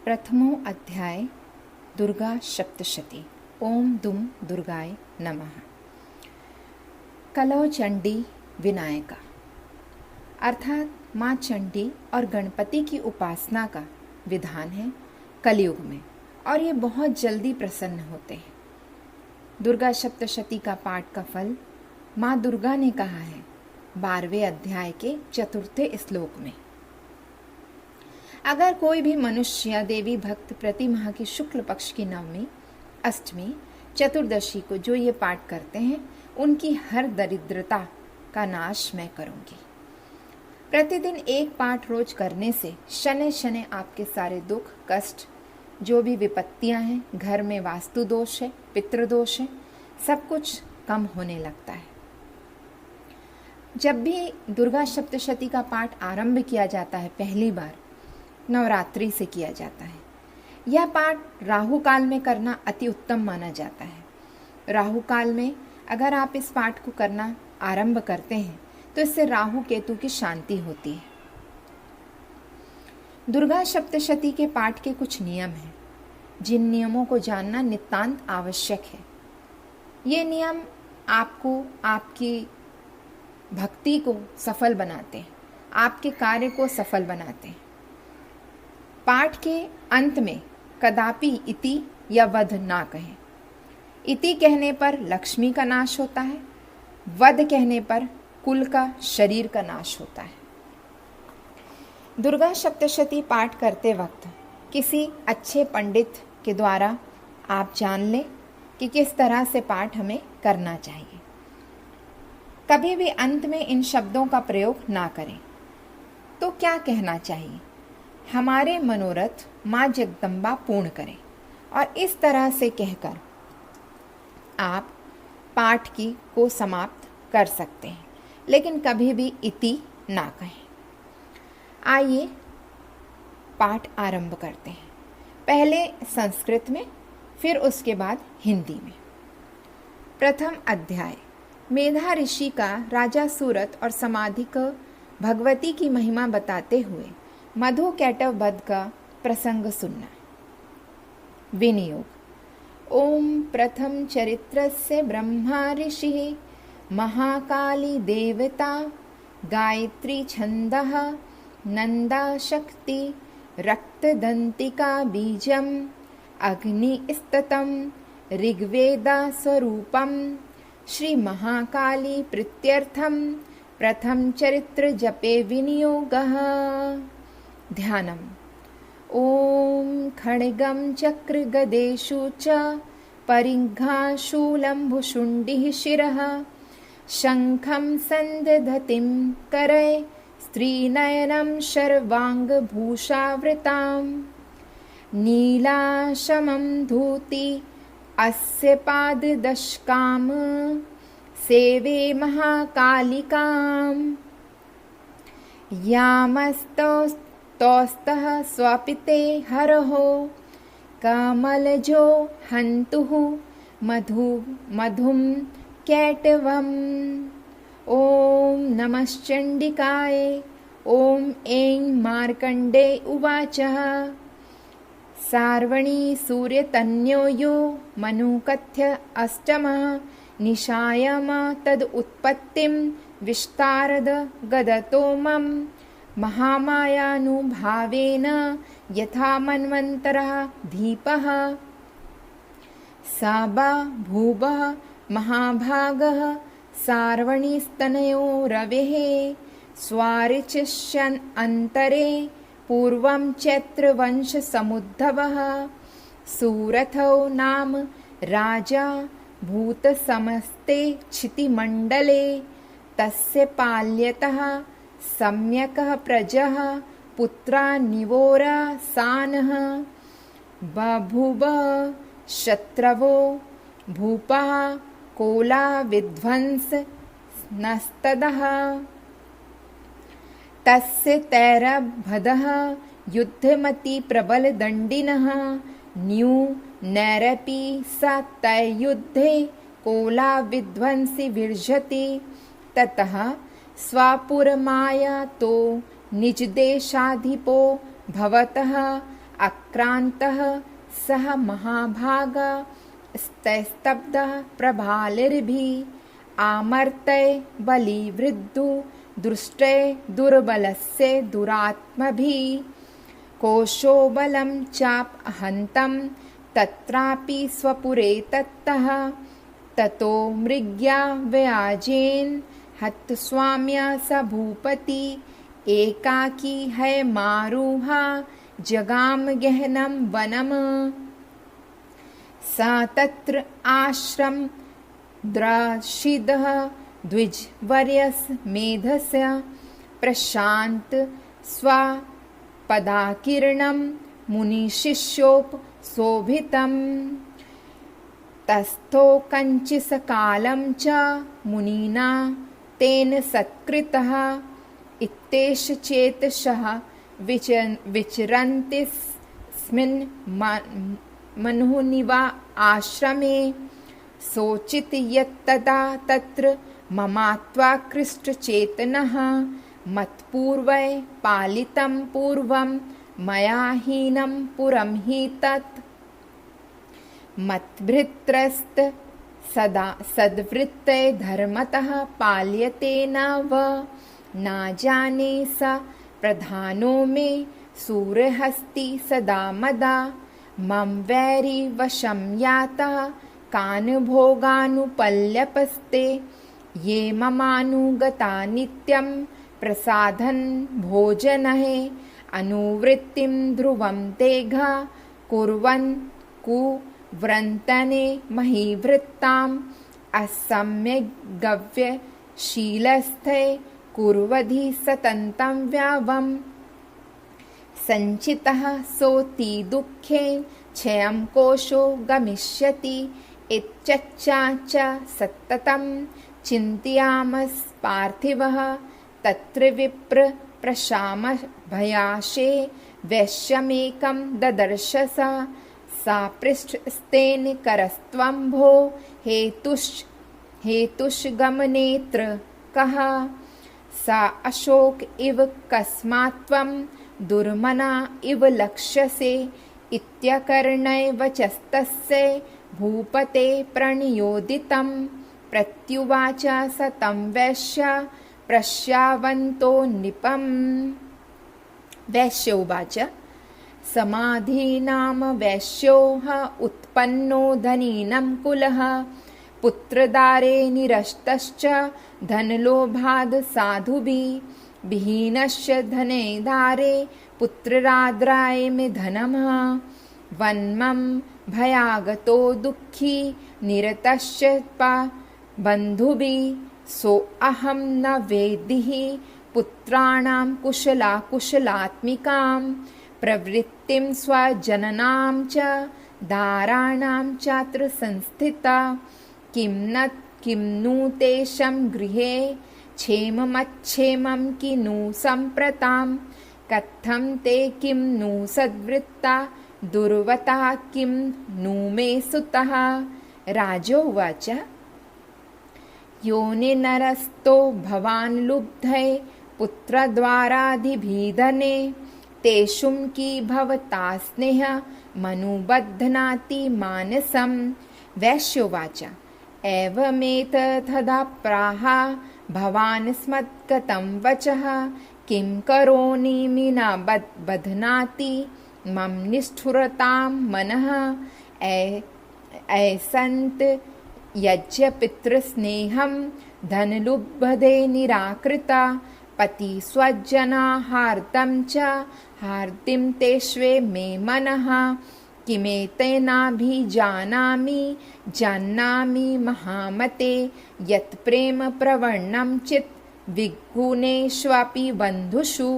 प्रथमो अध्याय दुर्गा सप्तशती। ओम दुम दुर्गाय नमः। कलौ चंडी विनायका अर्थात माँ चंडी और गणपति की उपासना का विधान है कलयुग में, और ये बहुत जल्दी प्रसन्न होते हैं। दुर्गा सप्तशती का पाठ का फल माँ दुर्गा ने कहा है 12वें अध्याय के 4 श्लोक में। अगर कोई भी मनुष्य या देवी भक्त प्रति माह की शुक्ल पक्ष की नवमी, अष्टमी, चतुर्दशी को जो ये पाठ करते हैं, उनकी हर दरिद्रता का नाश मैं करूंगी। प्रतिदिन एक पाठ रोज करने से शनै शनै आपके सारे दुख कष्ट, जो भी विपत्तियां हैं, घर में वास्तु दोष है, पितृदोष है, सब कुछ कम होने लगता है। जब भी दुर्गा सप्तशती का पाठ आरंभ किया जाता है, पहली बार नवरात्रि से किया जाता है। यह पाठ राहु काल में करना अति उत्तम माना जाता है। राहु काल में अगर आप इस पाठ को करना आरंभ करते हैं तो इससे राहु केतु की शांति होती है। दुर्गा सप्तशती के पाठ के कुछ नियम हैं, जिन नियमों को जानना नितांत आवश्यक है। ये नियम आपको आपकी भक्ति को सफल बनाते हैं, आपके कार्य को सफल बनाते हैं। पाठ के अंत में कदापि इति या वध ना कहें। इति कहने पर लक्ष्मी का नाश होता है, वध कहने पर कुल का, शरीर का नाश होता है। दुर्गा सप्तशती पाठ करते वक्त किसी अच्छे पंडित के द्वारा आप जान लें कि किस तरह से पाठ हमें करना चाहिए। कभी भी अंत में इन शब्दों का प्रयोग ना करें। तो क्या कहना चाहिए? हमारे मनोरथ माँ जगदम्बा पूर्ण करें, और इस तरह से कहकर आप पाठ को समाप्त कर सकते हैं, लेकिन कभी भी इति ना कहें। आइए पाठ आरंभ करते हैं। पहले संस्कृत में, फिर उसके बाद हिंदी में। प्रथम अध्याय मेधा ऋषि का राजा सूरत और समाधि को भगवती की महिमा बताते हुए मधु कैटव वध का प्रसंग सुनना। विनियोग। ओम प्रथम चरित्रस्य ब्रह्मा ऋषिः महाकाली देवता गायत्री छन्दः नंदा शक्ति रक्तदंतिका बीजम अग्निस्ततं ऋग्वेदा स्वरूपम श्री महाकाली प्रीत्यर्थम प्रथम चरित्र जपे विनियोगः। ध्यानम्। ओम खड्गं चक्र गदेषु च परिघाशूलम्भुशुण्डिः शिरः शङ्खं सन्दधतिं करे स्त्रीनयनं शर्वाङ्गभूषावृतां नीलाशमं धूति अस्य पाददशकां सेवे महाकालिकाम् यामस्तौस्तः स्वपिते हरहो कमलजो हन्तुः मधुं कैटवम्। ॐ नमश्चण्डिकाय। ॐ ऐं मार्कण्डे उवाच। सार्वणी सूर्यतन्यो यो मनुकथ्य अष्टमः निशायम तद उत्पत्तिं विस्तारद गदतो मम महामायानुभावेन यथा मन्वन्तरः दीपः स बभूवः महाभागः सार्वणीस्तनयो रवेः स्वारिचिष्यन् अन्तरे पूर्वं चैत्रवंशसमुद्भवः सूरथो नाम राजा भूतसमस्ते क्षितिमण्डले तस्य पाल्यतः सम्यकः प्रजः पुत्रा निवोरा सानः बभूव शत्रवो भूपः कोला विध्वंस नस्तदः तस्य तैरभदः युद्धमति प्रबल दंडिनः न्यू नैरपि स तैयुद्धे कोला विध्वंसी विर्जति ततः स्वापुरमाया तो निज देशाधिपो भवतः अक्रान्तः सः महाभागः स्तब्धः प्रभालिर्भिः आमर्त्य बलिवृद्धो दृष्टे दुर्बलस्य दुरात्मभिः कोशो बलं चापहन्तं तत्रापि स्वपुरे तत्तः ततो मृग्या व्याजेन हतस्वाम्या स भूपति एकाकी है मारुहा जगाम गहनं वनम स तत्र आश्रम द्राशिदः द्विजवर्यस मेधस्य प्रशान्त स्वपदाकिरणं मुनिशिष्योपशोभितम् तस्थो कञ्चित्कालं च मुनिना तेन सत्कृतः इत्येष चेतसः विचरन्तिस्मिन् मनुनिवा आश्रमे सोचित यत्तदा तत्र ममात्वाकृष्टचेतनः मत्पूर्वै पालितं पूर्वं मया हीनं पुरं हि तत् मद्भृत्रस्त सदा सद्वृत्ते धर्मतः पाल्यते न व न जाने स प्रधानो मे सूर्यहस्ति सदा मदा मम वैरी वशं यातः कान् भोगानुपल्यपस्ते ये ममानुगता नित्यं प्रसाधन् भोजनहे अनुवृत्तिं ध्रुवं तेघा कुर्वन् कुव्रन्तने महीवृत्ताम् असम्यग्गव्यशीलस्थे कुर्वधि सतन्तं व्यावम् सञ्चितः सोति दुःखेन क्षयं कोशो गमिष्यति इत्यच्च सततं चिन्तयामस् पार्थिवः तत्र विप्र प्रशाम भयाशे वैश्यमेकं ददर्श सा पृष्ठस्तेन करस्त्वं भो हेतुष्गमनेत्र कः सा अशोक इव कस्मात्त्वं दुर्मना इव लक्ष्यसे इत्यकर्णय वचस्तस्य भूपते प्रणियोदितं प्रत्युवाच स तं वैश्य प्रश्यावन्तो निपम् वैश्य उवाच समाधीनाम वैश्योः उत्पन्नो धनीनं कुलः पुत्रदारे निरस्तश्च धनलोभाद् साधुभिः विहीनश्च धने दारे पुत्रराद्राय मे धनमः वन्मं भयागतो दुःखी निरतश्च बन्धुभिः सोऽहं न वेदिः पुत्राणां कुशलात्मिकां प्रवृत्तिं स्वजननां च दाराणां चात्र संस्थिता किं नु तेषां गृहे क्षेममच्छेमं किनु सम्प्रतां कथं ते किं नु सद्वृत्ता दुर्वता किं नु मे सुतः राजोवाच योनि नरस्तो भवान् लुब्धे पुत्रद्वाराधिभिधने तेषुं की भवता स्नेह मनुबध्नाति मानसं वैश्योवाच एवमेतथदा प्राह भवान् स्मद्गतं वचः किं करोमि न बध्नाति मम निष्ठुरतां मनः ऐसन्त यज्ञ पितृस्नेहं धनलुब्धे निराकृता पति स्वजना हार्दं च हार्दिं तेष्वे मे मनः जानामि महामते यत् प्रेम प्रवणं चित् विगुणेष्वपि बन्धुषु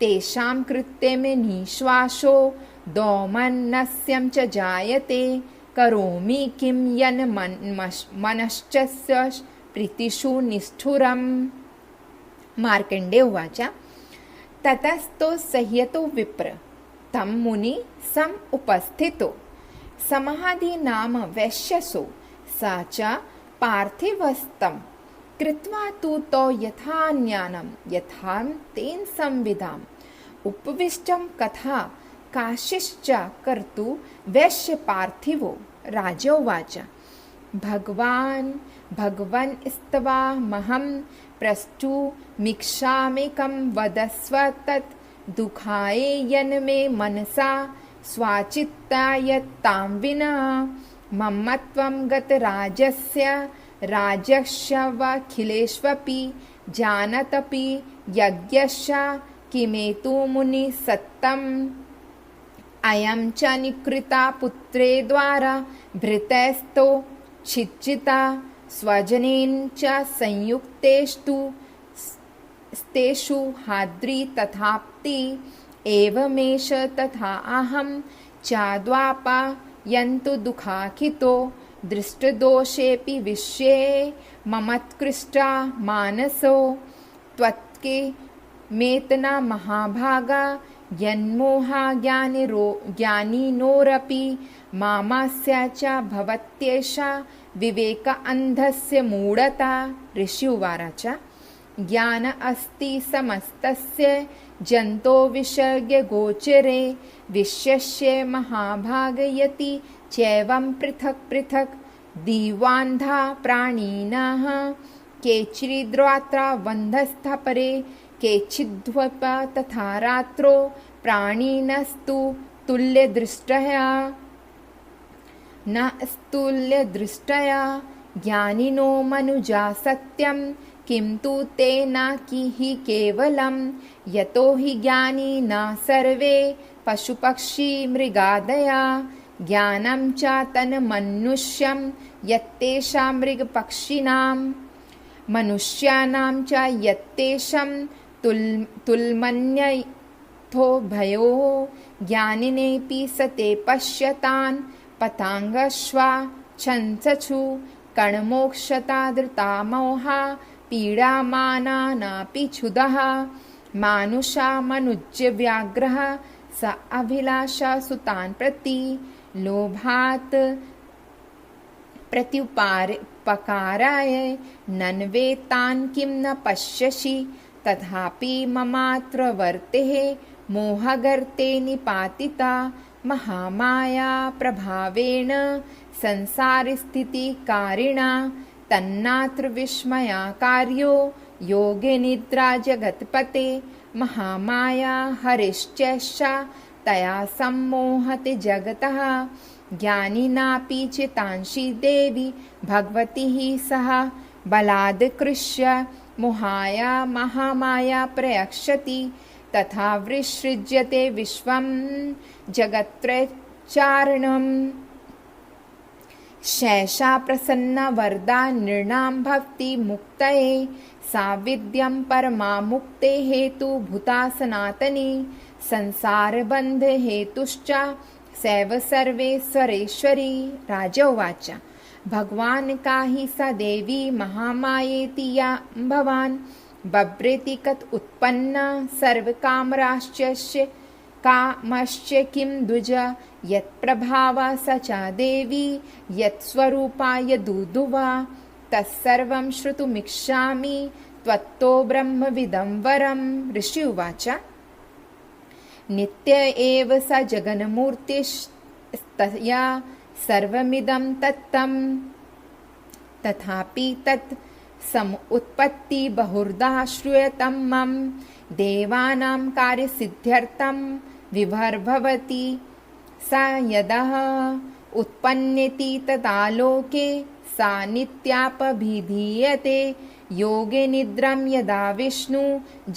तेषां कृत्ये मे निश्वासो दौमनस्यं च जायते करोमि किं यन् मनश्च प्रीतिषु निष्ठुरम् मार्कण्डे उवाच ततस्तो सह्यतो विप्र तं मुनि सम उपस्थितो समाधि नाम वैश्यसो सा च पार्थिवस्तं कृत्वा तु तो यथा ज्ञानं यथा तेन संविदाम् उपविष्टं कथा काशिश्च कर्तु वैश्य पार्थिवो राजोवाच भगवन् स्तवामहं प्रष्टुमिच्छाम्येकं वदस्व तत् दुःखाय यन्मे मनसा स्वाचित्तायत्तां विना ममत्वं गतराजस्य राजस्यवखिलेष्वपि जानतपि यज्ञस्य किमेतु मुनि सत्तम् अयं च निकृता पुत्रे द्वारा भृतैस्तो छिज्जिता स्वजनेन च संयुक्तेषु स्तेषु हाद्री तथाप्ति एवमेष तथा अहं चाद्वापायन्तु दुःखाखितो दृष्टदोषेऽपि विश्ये ममत्कृष्टा मानसो त्वत्के मेतना महाभागा यन्मोहा ज्ञानिनोरपि मामास्य च भवत्येषा विवेक अन्धस्य मूढता। ऋषि उवाच ज्ञान अस्ति समस्तस्य जन्तो विषयगोचरे विश्वस्य महाभागयति चैवं पृथक् पृथक् दीवान्धा प्राणिनः केचिद्रात्रा बन्धस्था परे केचिद्वप तथा रात्रो प्राणिनस्तु तुल्यदृष्टया न स्तुल्यदृष्टया ज्ञानिनो मनुजा सत्यं किं तु ते न हि केवलं यतो हि ज्ञानी न सर्वे पशुपक्षी मृगादया ज्ञानं च तन्मनुष्यं यत्तेषां मृगपक्षिणां मनुष्याणां च यत्तेषां तुल्यमन्यथो भयो ज्ञानिनेऽपि सते पश्यतान् पताङ्गश्वा छंसछु कणमोक्षता धृता मोहा पीडामानानापि क्षुधः मानुषा मनुज्य व्याघ्रः स अभिलाषा सुतान् प्रति लोभात् प्रत्युपकाराय नन्वेतान् किं न पश्यसि तथापि ममात्र वर्तेः मोहगर्ते निपातिता महामाया प्रभावेण संसारस्थितिकारिणा तन्नात्र विस्मयाकार्यो योगे निद्रा जगत्पते महामाया हरिश्चैषा तया सम्मोहते जगतः ज्ञानिनापि चितांशी देवी भगवती सह बलाद्कृष्य मोहाया महामाया प्रयक्षति तथा विसृज्यते विश्वं जगत्त्रयचारणम् शैषा प्रसन्ना वरदा नृणां भक्ति मुक्तये सा विद्यं परमा मुक्ते हेतुभूता सनातनी संसारबन्ध हेतुश्च सैव सर्वेश्वरेश्वरी। राजा उवाच भगवान् का हि सा देवी महामायेति या भवान् बभ्रेति कत उत्पन्ना सर्वकामराश्च कामश्च किं द्विज यत्प्रभावा स च देवी यत्स्वरूपा यदुदुवा तत्सर्वं श्रोतुमिच्छामि त्वत्तो ब्रह्मविदं वरम्। ऋषि उवाच नित्य एव स जगन्मूर्तिस्तया सर्वमिदं तत्तं तथापि तत् समुत्पत्ति बहुर्धा श्रूयतं मम देवानां कार्यसिद्ध्यर्थं विभर्भवति सा यदा उत्पन्नेति तदा लोके सा नित्यापभिधीयते योगे निद्रां यदा विष्णु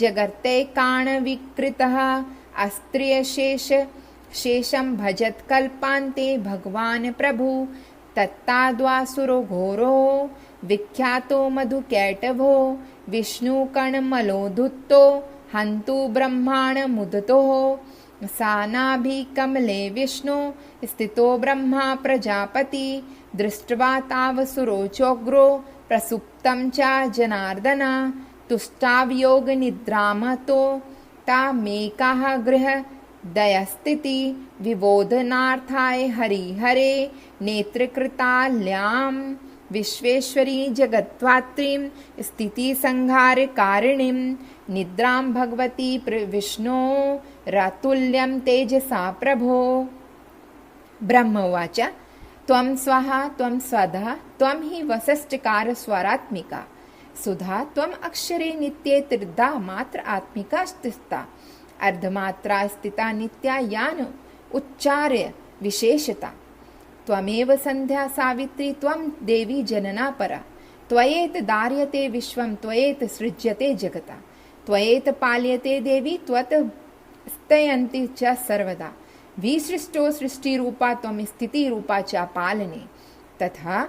जगत्तैकाणविकृतः अस्त्रियशेषं भजत्कल्पान्ते भगवान् प्रभु तत्ताद्वासुरो घोरो विख्यातो मधुकैटभो विष्णुकणमलोधुत्तो हन्तु ब्रह्माणमुदतो सानाभिकमले विष्णु स्थितो ब्रह्मा प्रजापति दृष्ट्वा तावसुरो चोग्रो प्रसुप्तं च जनार्दन तुष्टावयोगनिद्रामतो तामेकाः गृहदयस्थिति विबोधनार्थाय हरिहरे नेत्रकृताल्यां विश्वेश्वरी जगत्वात्रीं स्थितिसंहारकारिणीं निद्रां भगवती विष्णो रातुल्यं तेजसा प्रभो। ब्रह्म उवाच त्वं स्वाहा त्वं स्वधा त्वं हि वसिष्ठकार स्वरात्मिका सुधा त्वम् अक्षरे नित्ये त्रिधा मात्र आत्मिका स्थिता अर्धमात्रा स्थिता नित्या यान उच्चार्य विशेषता त्वमेव संध्या सावित्री त्वं देवी जनना परा त्वयेत दार्यते विश्वं त्वयेत सृज्यते जगता त्वयेत पाल्यते देवी त्वत् स्तयन्ति च सर्वदा विसृष्टो सृष्टिरूपा त्वं स्थितिरूपा च पालने तथा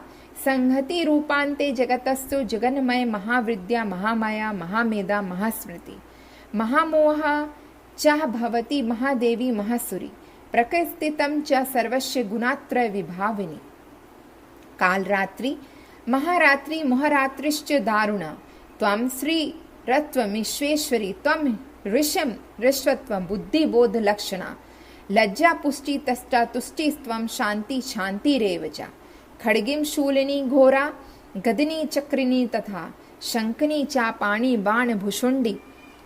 संहति रूपान्ते जगतस्तु जगन्मय महाविद्या महामाया महामेधा महास्मृति महामोहा च भवति महादेवी महासुरी प्रकृतिस्थितं च सर्वस्य गुणात्रय विभाविनी कालरात्रि महारात्रि मोहरात्रिश्च दारुणा त्वं श्री रत्वमीश्वेश्वरी त्वं ऋषं ऋष्वत्वं बुद्धिबोधलक्षणा लज्जा पुष्टि तष्टा तुष्टिस्त्वं शान्ति शान्तिरेव च खड्गीं शूलिनी घोरा गदिनी चक्रिणी तथा शङ्खनी चापाणि बाणभुषुण्डी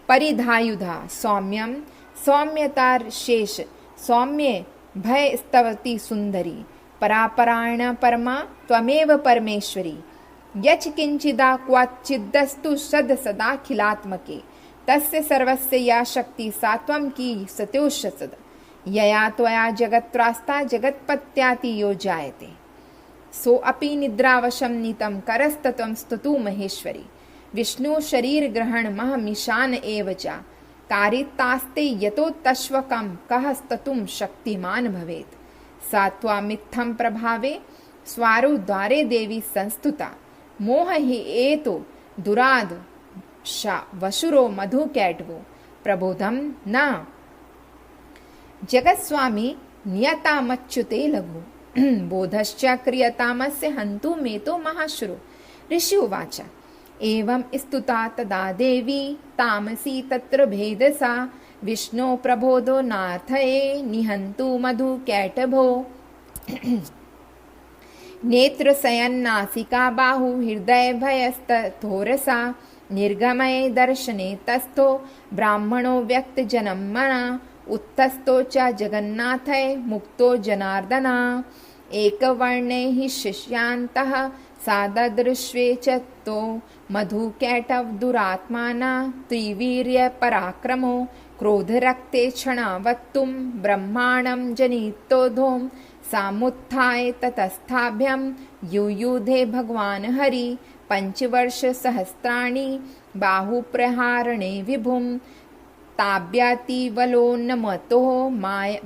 परिधायुधा सौम्यं सौम्यताशेष सौम्ये भयस्तवती सुन्दरी परापरायण परमा त्वमेव परमेश्वरी यच् किञ्चिदा क्वचिदस्तु सद सदाखिलात्मके तस्य सर्वस्य या शक्ति सा त्वं की सत्योषसद यया त्वया जगत्त्रास्ता जगत्पत्याति यो जायते सो अपि निद्रावशं नीतं करस्तत्वं स्तुतु महेश्वरी विष्णु शरीर ग्रहण महमीशान एव च कारितास्ते यतो तश्वकं कः स्तुतुं शक्तिमान भवेत् सा त्वामित्थं प्रभावे स्वारुद्वारे देवी संस्तुता मोह हि एतो दुराद वशुरो मधुकैटवो प्रबोधं न जगत्स्वामी नियतामच्युते लघु बोधश्च क्रियतामस्य हन्तु मेतो महाशुरो ऋषि उवाच एवं स्तुता तदा देवी तामसी तत्र भेदसा विष्णो प्रबोधो नार्थये निहन्तु मधुकैटभो नेत्रशयन्नासिका बाहु हृदय भयस्तथोरसा निर्गमये दर्शने तस्थो ब्राह्मणो व्यक्तजनं मना उत्तस्थो च जगन्नाथय मुक्तो जनार्दना एकवर्णे हि शिष्यान्तः साददृश्वे च तो मधुकैटव दुरात्माना त्रिवीर्य पराक्रमो क्रोधरक्ते क्षणावत्तुं ब्रह्माणं जनितोधों सामुत्थाय ततस्थाभ्यं युयुधे भगवान् हरि पंचवर्षसहस्राणि बाहुप्रहारणे विभुं ताभ्यातिवलोन्नमतो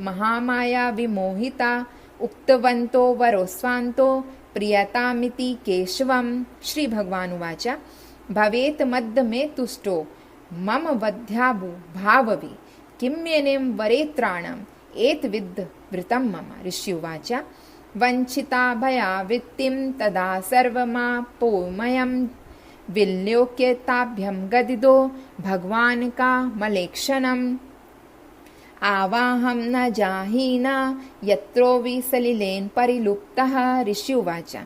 महामाया विमोहिता उक्तवन्तो वरोस्वान्तो प्रियतामिति केशवं। श्री भगवान् उवाच भवेत् मद्द मे तुष्टो मम वध्याभु भाववि किम्यनें वरेत्राणम् एतविद् वृतं मम। ऋषि उवाच वञ्चिता भयावित्तिं तदा सर्वमापोमयं विलोक्य ताभ्यं गदिदो भगवान् का मलेक्षणम् आवाहं न जाहीना यत्रो विसलिलेन परिलुप्तः। ऋषि उवाच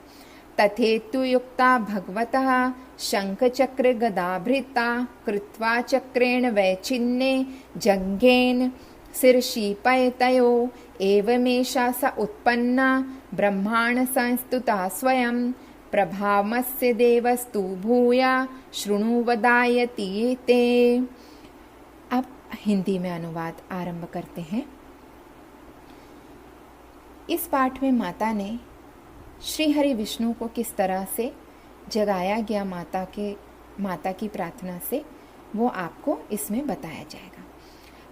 तथेतु युक्ता भगवतः शङ्खचक्रगदाभृता कृत्वा चक्रेण वैच्छिन्ने जङ्घेन शिरशीपयतयो एवमेषा स उत्पन्ना ब्रह्माण्ड संस्तुता स्वयं प्रभामस्य देवस्तु भूया शृणु वदायति ते। अब हिंदी में अनुवाद आरंभ करते हैं। इस पाठ में माता ने श्री हरि विष्णु को किस तरह से जगाया गया माता की प्रार्थना से वो आपको इसमें बताया जाएगा।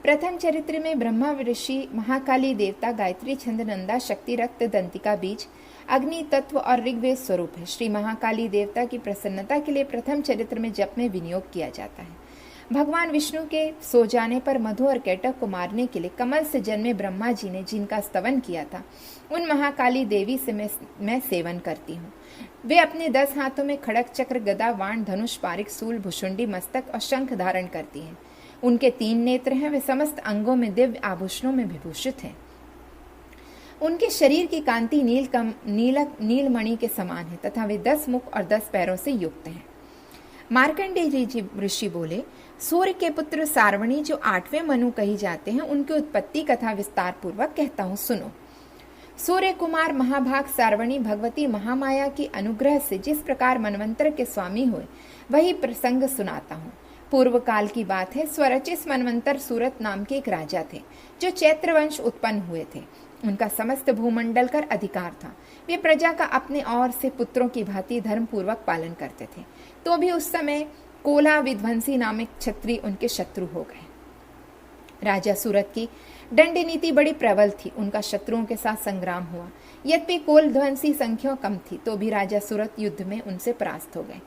प्रथम चरित्र में ब्रह्मा ऋषि महाकाली देवता गायत्री छंद नंदा शक्ति रक्त दंतिका बीज अग्नि तत्व और ऋग्वेद स्वरूप है। श्री महाकाली देवता की प्रसन्नता के लिए प्रथम चरित्र में जप में विनियोग किया जाता है। भगवान विष्णु के सो जाने पर मधु और कैटक को मारने के लिए कमल से जन्मे ब्रह्मा जी ने जिनका स्तवन किया था उन महाकाली देवी से मैं सेवन करती हूँ। वे अपने 10 हाथों में खड़ग चक्र गदा वाण धनुष पारिक सूल भुषुंडी मस्तक और शंख धारण करती हैं। उनके 3 नेत्र हैं। वे समस्त अंगों में दिव्य आभूषणों में विभूषित हैं। उनके शरीर की कांति नीलमणि के समान है तथा वे 10 मुख और 10 पैरों से युक्त हैं। मार्कंडेय जी ऋषि बोले, सूर्य के पुत्र सारवणी जो 8वें मनु कही जाते हैं, उनकी उत्पत्ति कथा विस्तार पूर्वक कहता हूँ, सुनो। सूर्य कुमार महाभाग सारवणी भगवती महामाया की अनुग्रह से जिस प्रकार मनवंतर के स्वामी हुए, वही प्रसंग सुनाता हूँ। पूर्व काल की बात है। स्वरचित मनवंतर सूरत नाम के एक राजा थे, जो चैत्र वंश उत्पन्न हुए थे। उनका समस्त भूमंडल कर अधिकार था। वे प्रजा का अपने और से पुत्रों की भांति धर्म पूर्वक पालन करते थे। तो भी उस समय कोला विध्वंसी नामक क्षत्रिय उनके शत्रु हो गए। राजा सूरत की दंड नीति बड़ी प्रबल थी। उनका शत्रुओं के साथ संग्राम हुआ। यद्यपि कोल ध्वंसी संख्या कम थी, तो भी राजा सूरत युद्ध में उनसे परास्त हो गए।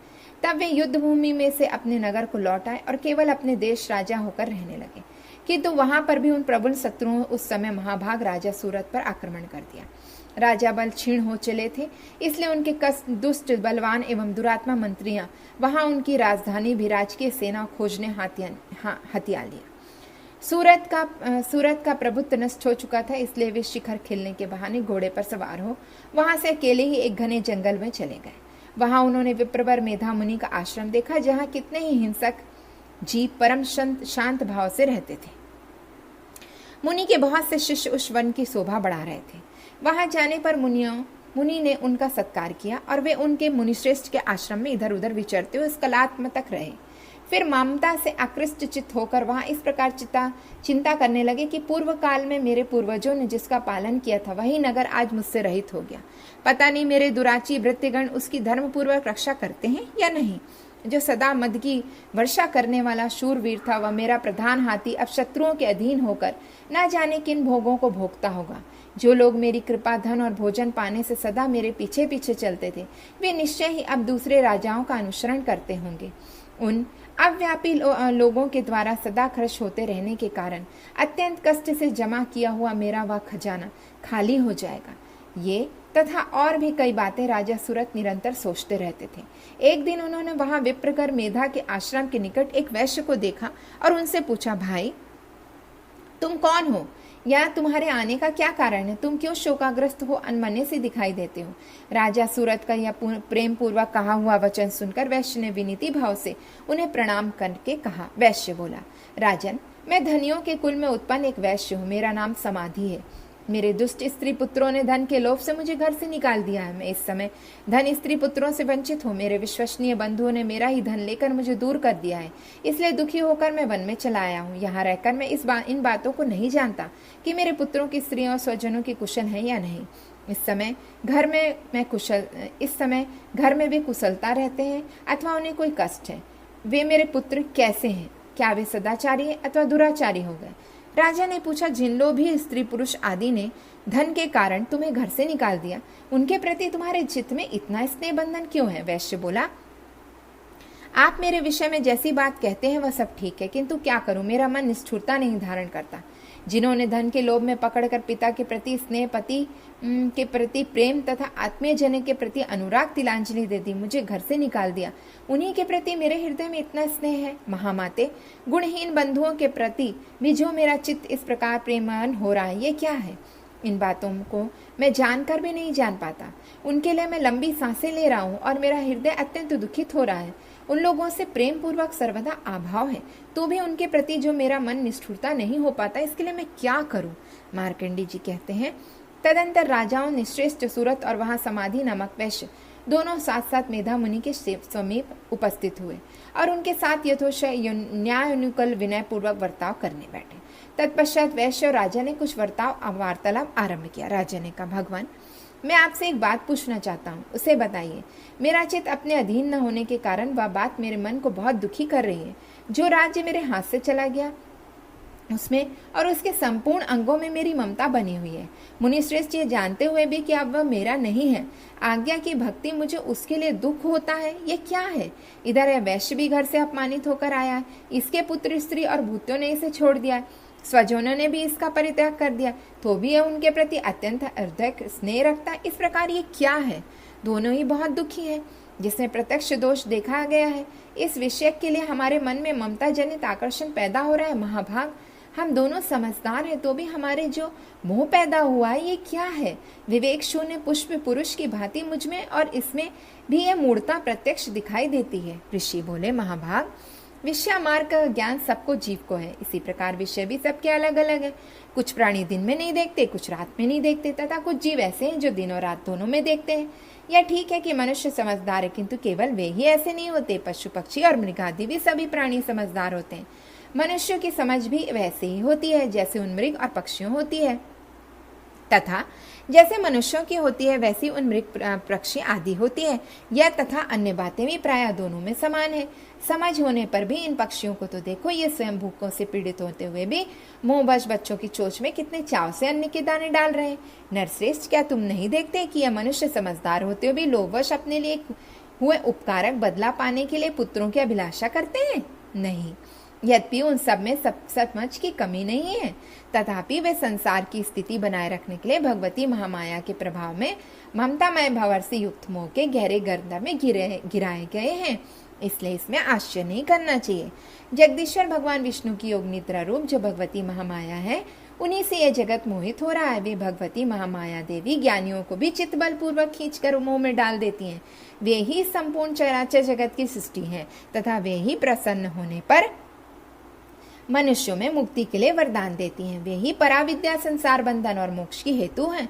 तब वे युद्ध भूमि में से अपने नगर को लौट आए और केवल अपने देश राजा होकर रहने लगे। किंतु वहां पर भी उन प्रबल शत्रुओं उस समय महाभाग राजा सूरत पर आक्रमण कर दिया। राजा बल क्षीण हो चले थे, इसलिए उनके दुष्ट बलवान एवं दुरात्मा मंत्रियां वहां उनकी राजधानी भी राजकीय सेना खोजने हथिया लिया। सूरत का प्रभुत्व नष्ट हो चुका था, इसलिए वे शिखर खेलने के बहाने घोड़े पर सवार हो वहां से अकेले ही एक घने जंगल में चले गए। वहां उन्होंने विप्रवर मेधा मुनि का आश्रम देखा, जहां कितने ही हिंसक जीव परम शांत भाव से रहते थे। मुनि के बहुत से शिष्य उस वन की शोभा बढ़ा रहे थे। वहां जाने पर मुनि ने उनका सत्कार किया और वे उनके मुनिश्रेष्ठ के आश्रम में इधर उधर विचरते हुए कलात्म तक रहे। फिर ममता से आकृष्ट चित्त होकर वहां इस प्रकार चिंता करने लगे कि पूर्व काल में मेरे पूर्वजों ने जिसका पालन किया था, वही नगर आज मुझसे रहित हो गया। पता नहीं मेरे दुराची भृत्यगण उसकी धर्म पूर्वक रक्षा करते हैं या नहीं। जो सदा मद की वर्षा करने वाला शूरवीर था, वह मेरा प्रधान हाथी अब शत्रुओं के अधीन होकर न जाने किन भोगों को भोगता होगा। जो लोग मेरी कृपा, धन और भोजन पाने से सदा मेरे पीछे पीछे चलते थे, वे निश्चय ही अब दूसरे राजाओं का अनुसरण करते होंगे। उन अव्यापी लोगों के द्वारा सदा खर्च होते रहने के कारण अत्यंत कष्ट से जमा किया हुआ मेरा वह खजाना खाली हो जाएगा। ये तथा और भी कई बातें राजा सूरत निरंतर सोचते रहते थे। एक दिन उन्होंने वहां विप्रकर मेधा के आश्रम के निकट एक वैश्य को देखा और उनसे पूछा, भाई तुम कौन हो या तुम्हारे आने का क्या कारण है? तुम क्यों शोकाग्रस्त हो, अनमने से दिखाई देते हो? राजा सूरत का यह प्रेम पूर्वक कहा हुआ वचन सुनकर वैश्य ने विनीति भाव से उन्हें प्रणाम करके कहा। वैश्य बोला, राजन, मैं धनियों के कुल में उत्पन्न एक वैश्य हूँ। मेरा नाम समाधि है। मेरे दुष्ट स्त्री पुत्रों ने धन के लोभ से मुझे घर से निकाल दिया है। मैं इस समय धन स्त्री पुत्रों से वंचित हूँ। मेरे विश्वसनीय बंधुओं ने मेरा ही धन लेकर मुझे दूर कर दिया है, इसलिए दुखी होकर मैं वन में चला आया हूँ। यहाँ रहकर मैं इन बातों को नहीं जानता कि मेरे पुत्रों की स्त्रियों और स्वजनों की कुशल है या नहीं। इस समय घर में वे कुशलता रहते हैं अथवा उन्हें कोई कष्ट है। वे मेरे पुत्र कैसे हैं? क्या वे सदाचारी है अथवा दुराचारी हो गए? राजा ने पूछा, जिन लोग भी स्त्री पुरुष आदि ने धन के कारण तुम्हें घर से निकाल दिया, उनके प्रति तुम्हारे चित्त में इतना स्नेह बंधन क्यों है? वैश्य बोला, आप मेरे विषय में जैसी बात कहते हैं वह सब ठीक है, किंतु क्या करूं, मेरा मन निष्ठुरता नहीं धारण करता। जिन्होंने धन के लोभ में पकड़कर पिता के प्रति स्नेह, पति के प्रति प्रेम तथा आत्मीय जन के प्रति अनुराग तिलांजलि दे दी, मुझे घर से निकाल दिया, उन्हीं के प्रति मेरे हृदय में इतना स्नेह है। महामाते, गुणहीन बंधुओं के प्रति भी जो मेरा चित्त इस प्रकार प्रेमान हो रहा है, ये क्या है? इन बातों को मैं जानकर भी नहीं जान पाता। उनके लिए मैं लंबी सांसें ले रहा हूँ और मेरा हृदय अत्यंत दुखित हो रहा है। उन लोगों से प्रेम पूर्वक सर्वदा अभाव है, तो भी उनके प्रति जो मेरा मन निष्ठुरता नहीं हो पाता, इसके लिए मैं क्या करूं? मार्कंडेय जी कहते हैं, तदंतर राजाओं ने श्रेष्ठ सूरत और वहां समाधि नामक वैश्य दोनों साथ साथ मेधा मुनि के समीप उपस्थित हुए और उनके साथ यथोशय न्याय अनुकूल विनय पूर्वक वर्ताव करने बैठे। तत्पश्चात वैश्य और राजा ने कुछ वार्तालाप आरंभ किया। राजा ने कहा, भगवान, मैं आपसे एक बात पूछना चाहता हूँ, उसे बताइए। मेरा चित्त अपने अधीन न होने के कारण वह बात मेरे मन को बहुत दुखी कर रही है। जो राज्य मेरे हाथ से चला गया, उसमें और उसके संपूर्ण अंगों में मेरी ममता बनी हुई है। मुनिश्रेष्ठ ये जानते हुए भी कि अब वह मेरा नहीं है, आज्ञा की भक्ति मुझे उसके लिए दुख होता है, ये क्या है? इधर यह वैश्य भी घर से अपमानित होकर आया है, इसके पुत्र स्त्री और भूतियों ने इसे छोड़ दिया, स्वजनों ने भी इसका परित्याग कर दिया, तो भी यह उनके प्रति अत्यंत हृदय स्नेह रखता है। इस प्रकार ये क्या है? दोनों ही बहुत दुखी है, जिसमें प्रत्यक्ष दोष देखा गया है। इस विषय के लिए हमारे मन में ममता जनित आकर्षण पैदा हो रहा है। महाभाग, हम दोनों समझदार हैं तो भी हमारे जो मोह पैदा हुआ है ये क्या है? विवेक शून्य पुष्प पुरुष की भांति मुझ में और इसमें भी यह मूर्ता प्रत्यक्ष दिखाई देती है। ऋषि बोले, महाभाग, विषय मार्ग का ज्ञान सबको जीव को है, इसी प्रकार विषय भी सबके अलग अलग है। कुछ प्राणी दिन में नहीं देखते, कुछ रात में नहीं देखते, तथा कुछ जीव ऐसे हैं जो दिन और रात दोनों में देखते हैं। यह ठीक है कि मनुष्य समझदार है, किंतु केवल वे ही ऐसे नहीं होते। पशु पक्षी और मृग आदि भी सभी प्राणी समझदार होते हैं। मनुष्यों की समझ भी वैसे ही होती है जैसे उन मृग और पक्षियों होती है, तथा जैसे मनुष्यों की होती है वैसी उन मृग पक्षी आदि होती है। यह तथा अन्य बातें भी प्रायः दोनों में समान है। समझ होने पर भी इन पक्षियों को तो देखो, ये स्वयं भूखों से पीड़ित होते हुए भी मोहवश बच्चों की चोंच में कितने चाव से अन्न के दाने डाल रहे हैं। नरश्रेष्ठ, क्या तुम नहीं देखते कि यह मनुष्य समझदार होते हुए भी लोभवश अपने लिए हुए उपकारक बदला पाने के लिए पुत्रों की अभिलाषा करते हैं? नहीं, यद्यपि उन सब में सचमुच की कमी नहीं है, तथापि वे संसार की स्थिति बनाए रखने के लिए भगवती महामाया के प्रभाव में ममतामय भंवर से युक्त मोह के गहरे गर्दन में गिराए गए हैं। इसलिए इसमें आश्चर्य नहीं करना चाहिए। जगदीश्वर भगवान विष्णु की योग निद्रा रूप जो भगवती महामाया है, उन्हीं से यह जगत मोहित हो रहा है। वे भगवती महामाया देवी ज्ञानियों को भी चित्त बल पूर्वक खींचकर मोह में डाल देती हैं। वे ही संपूर्ण चराचर जगत की सृष्टि है, तथा वे ही प्रसन्न होने पर मनुष्यों में मुक्ति के लिए वरदान देती हैं। वे ही पराविद्या, संसार बंधन और मोक्ष की हेतु हैं।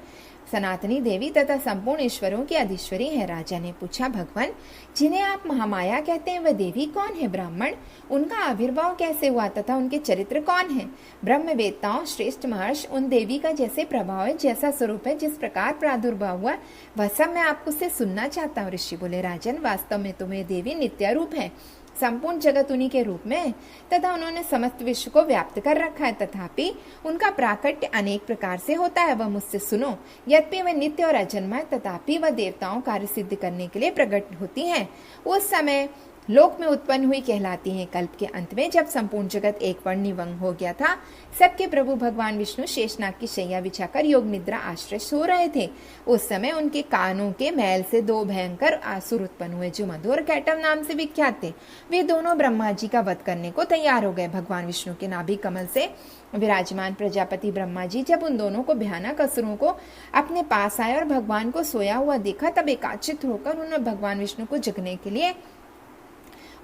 सनातनी देवी तथा संपूर्ण ईश्वरों की अधीश्वरी है। राजा ने पूछा, भगवान, जिन्हें आप महामाया कहते हैं वह देवी कौन है? ब्राह्मण, उनका आविर्भाव कैसे हुआ तथा उनके चरित्र कौन है? ब्रह्मवेत्ताओं श्रेष्ठ महर्षि, उन देवी का जैसे प्रभाव है, जैसा स्वरूप है, जिस प्रकार प्रादुर्भाव हुआ, वह सब मैं आपको से सुनना चाहता हूँ। ऋषि बोले, राजन, वास्तव में तुम्हें देवी नित्य रूप है, संपूर्ण जगत उन्हीं के रूप में तथा उन्होंने समस्त विश्व को व्याप्त कर रखा है। तथापि उनका प्राकट्य अनेक प्रकार से होता है, वह मुझसे सुनो। यद्यपि वह नित्य और अजन्मा है, तथापि वह देवताओं कार्य सिद्ध करने के लिए प्रकट होती हैं। उस समय लोक में उत्पन्न हुई कहलाती हैं। कल्प के अंत में जब संपूर्ण जगत एक वर्ण निवंग हो गया था, सबके प्रभु भगवान विष्णु शेषनाग की शैया बिछाकर योग निद्रा आश्रय सो रहे थे। उस समय उनके कानों के मैल से दो भयंकर आसुर उत्पन्न हुए जो मधु और कैटव नाम से विख्यात थे। वे दोनों ब्रह्मा जी का वध करने को तैयार हो गए। भगवान विष्णु के नाभि कमल से विराजमान प्रजापति ब्रह्मा जी जब उन दोनों को भयानक असुरों को अपने पास आए और भगवान को सोया हुआ देखा, तब एकाचित होकर उन्होंने भगवान विष्णु को जगने के लिए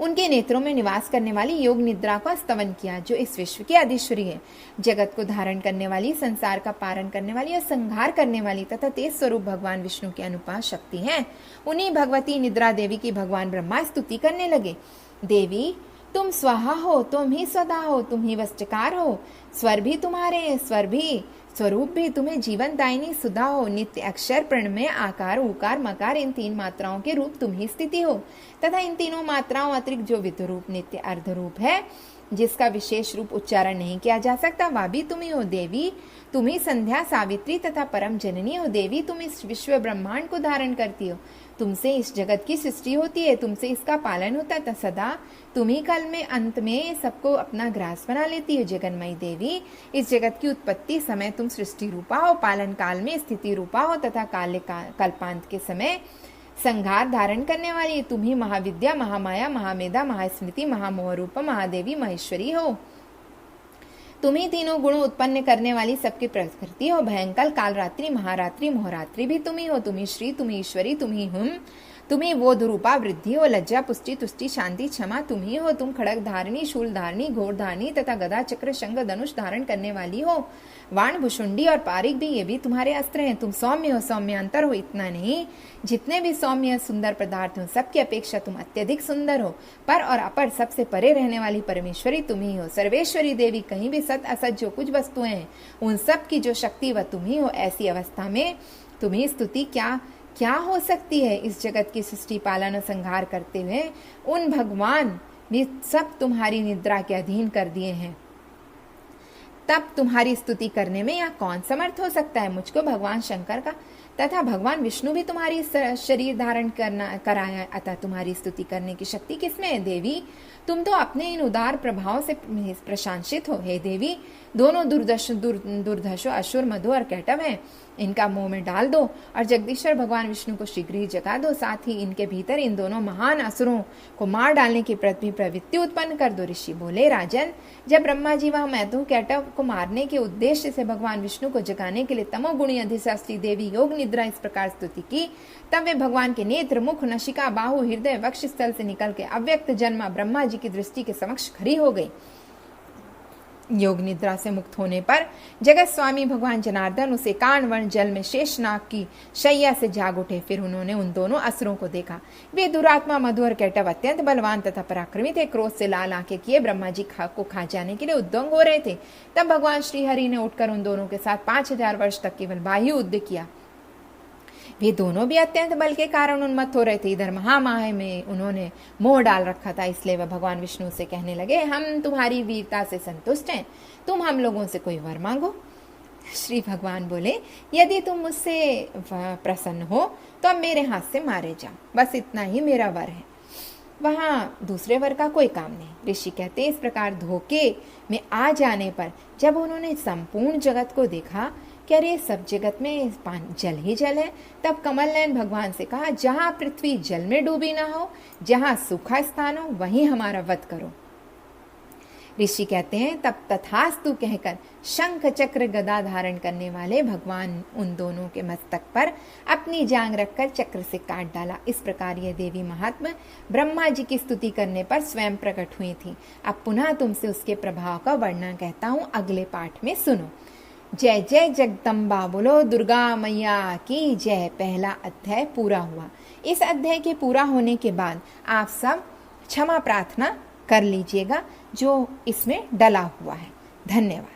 उनके नेत्रों में निवास करने वाली योग निद्रा का स्तवन किया, जो इस विश्व की अधीश्वरी है, जगत को धारण करने वाली, संसार का पारण करने वाली और संहार करने वाली तथा तेज स्वरूप भगवान विष्णु की अनुपा शक्ति है। उन्हीं भगवती निद्रा देवी की भगवान ब्रह्मा स्तुति करने लगे। देवी, तुम स्वाहा हो, तुम ही सदा हो, तुम ही वस्त्रकार हो, स्वर भी तुम्हारे, स्वर भी स्वरूप भी तुम्हें जीवन दायिनी सुधा हो। नित्य अक्षर, प्रणमय, आकार, उकार, मकार, इन तीन मात्राओं के रूप तुम ही स्थिति हो, तथा इन तीनों मात्राओं अतिरिक्त जो विधरूप नित्य अर्ध रूप है, जिसका विशेष रूप उच्चारण नहीं किया जा सकता, वह भी तुम ही हो। देवी, तुम ही संध्या, सावित्री तथा परम जननी हो। देवी, तुम इस विश्व ब्रह्मांड को धारण करती हो, तुमसे इस जगत की सृष्टि होती है, तुमसे इसका पालन होता है, सदा तुम ही काल में अंत में सबको अपना ग्रास बना लेती हो। जगन्मयी देवी, इस जगत की उत्पत्ति समय तुम सृष्टि रूपा हो, पालन काल में स्थिति रूपा हो तथा कल्पांत के समय संघार धारण करने वाली तुम ही महाविद्या, महामाया, महामेधा, महास्मृति, महामोह रूप, महादेवी, महेश्वरी हो। तुम ही तीनों गुणों उत्पन्न करने वाली सबकी प्रकृति हो। भयंकर, कालरात्रि, महारात्रि, मोहरात्रि भी तुम ही हो। तुम ही श्री, तुम ही ईश्वरी, तुम ही हुम, तुम ही बोध रूपा वृद्धि हो। लज्जा, पुष्टि, तुष्टि, शांति, क्षमा तुम ही हो। तुम खड़ग धारिणी, शूल धारिणी, घोर धारिणी तथा गदा, चक्र, शंख, धनुष धारण करने वाली हो। वाण, भुषुंडी और पारिक भी, ये भी तुम्हारे अस्त्र हैं। तुम सौम्य हो, सौम्य अंतर हो। इतना नहीं, जितने भी सौम्य सुंदर पदार्थ हो, सबकी अपेक्षा तुम अत्यधिक सुंदर हो। पर और अपर, सबसे परे रहने वाली परमेश्वरी तुम ही हो। सर्वेश्वरी देवी, कहीं भी सत असत जो कुछ वस्तुएं हैं, उन सब की जो शक्ति वह तुम ही हो। ऐसी अवस्था में तुम्ही स्तुति क्या हो सकती है? इस जगत की सृष्टि, पालन और संहार करते हुए उन भगवान ने सब तुम्हारी निद्रा के अधीन कर दिए हैं, तब तुम्हारी स्तुति करने में यह कौन समर्थ हो सकता है? मुझको भगवान शंकर का तथा भगवान विष्णु भी तुम्हारी शरीर धारण कराया, अतः तुम्हारी स्तुति करने की शक्ति किसमें है? देवी, तुम तो अपने इन उदार प्रभाव से प्रशंसित हो। हे देवी, दोनों दुर्धर्षो असुर, मधु और कैटव हैं। इनका मुंह में डाल दो और जगदीश्वर भगवान विष्णु को शीघ्र ही जगा दो। साथ ही इनके भीतर इन दोनों महान असुरों को मार डालने की प्रवृत्ति उत्पन्न कर दो। ऋषि बोले, राजन, जब ब्रह्मा जी वह मैथु कैटव को मारने के उद्देश्य से भगवान विष्णु को जगाने के लिए तमोगुणी अधिशास्त्री देवी योग निद्रा इस प्रकार स्तुति की, तब वे भगवान के नेत्र, मुख, नशिका, बाहु, हृदय, वक्षस्थल से निकल के अव्यक्त जन्मा ब्रह्मा जी की दृष्टि के समक्ष खड़ी हो गई। योग निद्रा से मुक्त होने पर जगत स्वामी भगवान जनार्दन उसे कानवर्ण जल में शेषनाग की शैया से जाग उठे। फिर उन्होंने उन दोनों असुरों को देखा। वे दुरात्मा मधु और कैटव अत्यंत बलवान तथा पराक्रमी थे। क्रोध से लाल आंखें किए ब्रह्मा जी को खा जाने के लिए उद्दंग हो रहे थे। तब भगवान श्री हरि ने उठकर उन दोनों के साथ 5000 वर्ष तक केवल बाह्य युद्ध किया। वे दोनों भी अत्यंत बल के कारण उन्मत्त हो रहे थे। इधर महामाया में उन्होंने मोह डाल रखा था, इसलिए वह भगवान विष्णु से कहने लगे, हम तुम्हारी वीरता से संतुष्ट हैं, तुम हम लोगों से कोई वर मांगो। श्री भगवान बोले, यदि तुम मुझसे प्रसन्न हो तो अब मेरे हाथ से मारे जाओ, बस इतना ही मेरा वर है, वहाँ दूसरे वर का कोई काम नहीं। ऋषि कहते, इस प्रकार धोखे में आ जाने पर जब उन्होंने संपूर्ण जगत को देखा कि अरे सब जगत में जल ही जल है, तब कमल नयन भगवान से कहा, जहाँ पृथ्वी जल में डूबी ना हो, जहाँ सूखा स्थान हो, वहीं हमारा वध करो। ऋषि कहते हैं, तब तथास्तु कहकर शंख चक्र गदा धारण करने वाले भगवान उन दोनों के मस्तक पर अपनी जांग रखकर चक्र से काट डाला। इस प्रकार यह देवी महात्मा ब्रह्मा जी की स्तुति करने पर स्वयं प्रकट हुई थी। अब पुनः तुमसे उसके प्रभाव का वर्णन कहता हूँ, अगले पाठ में सुनो। जय जय जगदम्बा, बोलो दुर्गा मैया की जय। पहला अध्याय पूरा हुआ। इस अध्याय के पूरा होने के बाद आप सब क्षमा प्रार्थना कर लीजिएगा जो इसमें डला हुआ है। धन्यवाद।